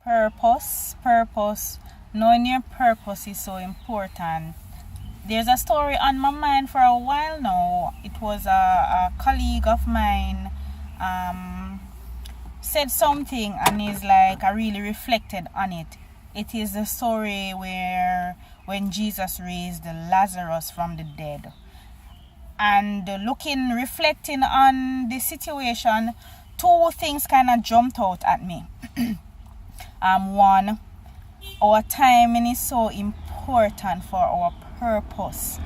Purpose. Knowing your purpose is so important. There's a story on my mind for a while now. It was a colleague of mine said something, and is like, I really reflected on it. It is the story where when Jesus raised Lazarus from the dead. And reflecting on the situation, two things kind of jumped out at me. One, our timing is so important for our purpose.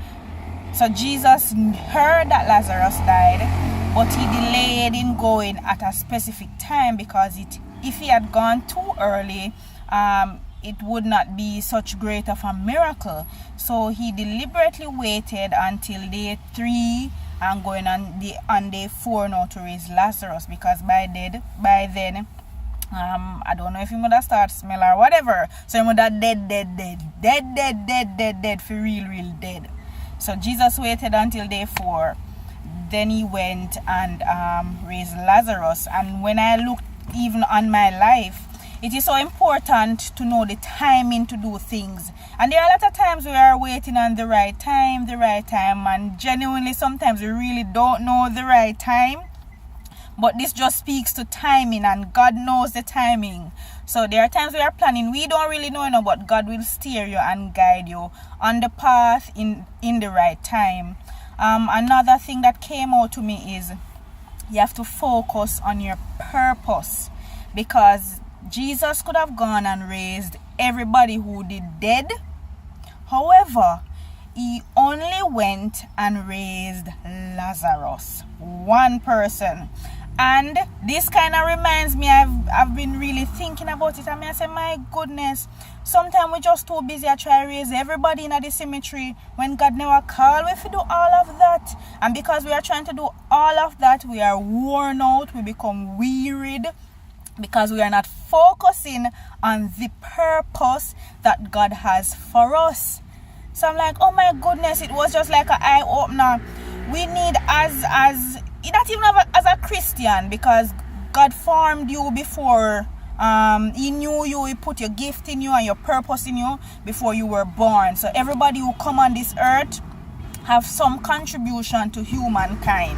So Jesus heard that Lazarus died, but he delayed in going at a specific time, because if he had gone too early, it would not be such great of a miracle. So he deliberately waited until day 3 and going on day 4 now to raise Lazarus, because by then I don't know if he would have started smell or whatever. So he would have dead for real dead. So Jesus waited until day 4. Then he went and raised Lazarus. And when I look even on my life, it is so important to know the timing to do things. And there are a lot of times we are waiting on the right time, and genuinely sometimes we really don't know the right time. But this just speaks to timing, and God knows the timing. So there are times we are planning, we don't really know, but God will steer you and guide you on the path in the right time. Another thing that came out to me is you have to focus on your purpose, because Jesus could have gone and raised everybody who did dead. However, he only went and raised Lazarus, one person. And this kind of reminds me, I've been really thinking about it. I say, my goodness, sometimes we're just too busy to try to raise everybody in the cemetery when God never called us to do all of that. And because we are trying to do all of that, we are worn out, we become wearied, because we are not focusing on the purpose that God has for us. So I'm like, oh my goodness, it was just like an eye-opener. We need as not even as a Christian, because God formed you before he knew you, he put your gift in you and your purpose in you before you were born. So everybody who come on this earth have some contribution to humankind.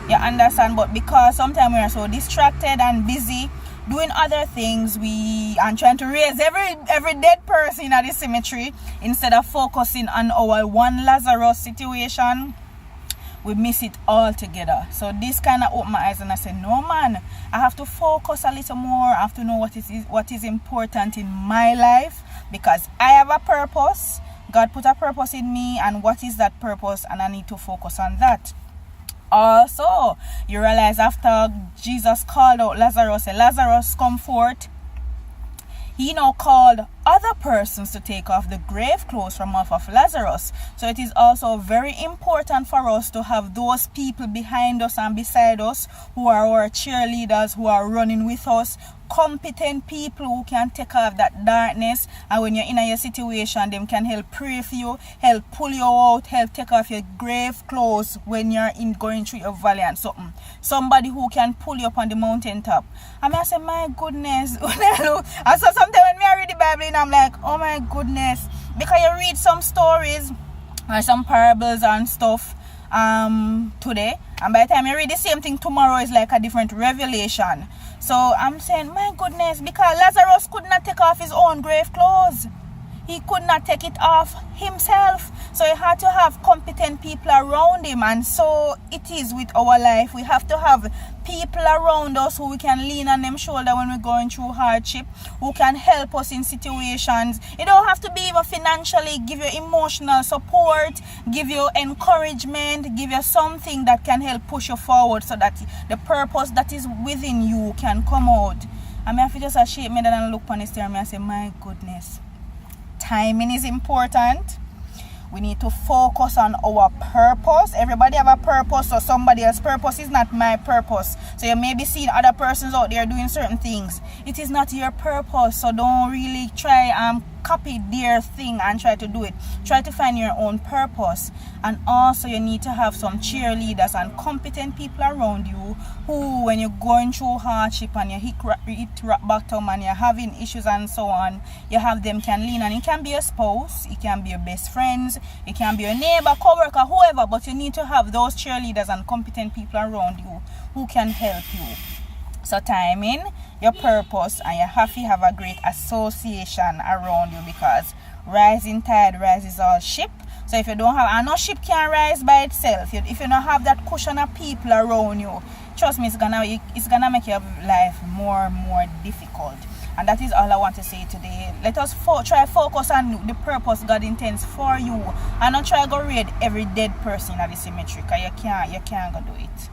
You understand? But because sometimes we are so distracted and busy doing other things, and trying to raise every dead person at the cemetery instead of focusing on our one Lazarus situation, we miss it all together. So this kind of opened my eyes, and I said, no man, I have to focus a little more. I have to know what is important in my life, because I have a purpose. God put a purpose in me, and what is that purpose? And I need to focus on that. Also, you realize after Jesus called out Lazarus, said, Lazarus, come forth. He now called other persons to take off the grave clothes from off of Lazarus. So it is also very important for us to have those people behind us and beside us who are our cheerleaders, who are running with us, competent people who can take off that darkness. And when you're in your situation, them can help pray for you, help pull you out, help take off your grave clothes when you're going through your valley and something. Somebody who can pull you up on the mountaintop. And I say, my goodness, when I look, and so sometimes when I read the Bible, and I'm like, oh my goodness, because you read some stories or some parables and stuff today, and by the time you read the same thing tomorrow, is like a different revelation. So I'm saying, my goodness, because Lazarus could not take off his own grave clothes. He could not take it off himself. So he had to have competent people around him. And so it is with our life. We have to have people around us who we can lean on them shoulder when we're going through hardship, who can help us in situations. It don't have to be even financially, give you emotional support, give you encouragement, give you something that can help push you forward so that the purpose that is within you can come out. I mean, if you just shake me and look on the stair, I say, my goodness. Timing is important. We need to focus on our purpose. Everybody have a purpose, so somebody else's purpose is not my purpose. So you may be seeing other persons out there doing certain things. It is not your purpose, so don't really try copy their thing and try to do it. Try to find your own purpose. And also you need to have some cheerleaders and competent people around you who, when you're going through hardship and you hit rock bottom and you're having issues and so on, you have them can lean on. It can be your spouse, it can be your best friends, it can be your neighbor, co-worker, whoever, but you need to have those cheerleaders and competent people around you who can help you. So timing, your purpose, and you have to have a great association around you, because rising tide rises all ship. So if you don't have, and no ship can rise by itself. If you don't have that cushion of people around you, trust me, it's gonna make your life more and more difficult. And that is all I want to say today. Let us try focus on the purpose God intends for you, and not try to go raid every dead person at the cemetery, because you can't go do it.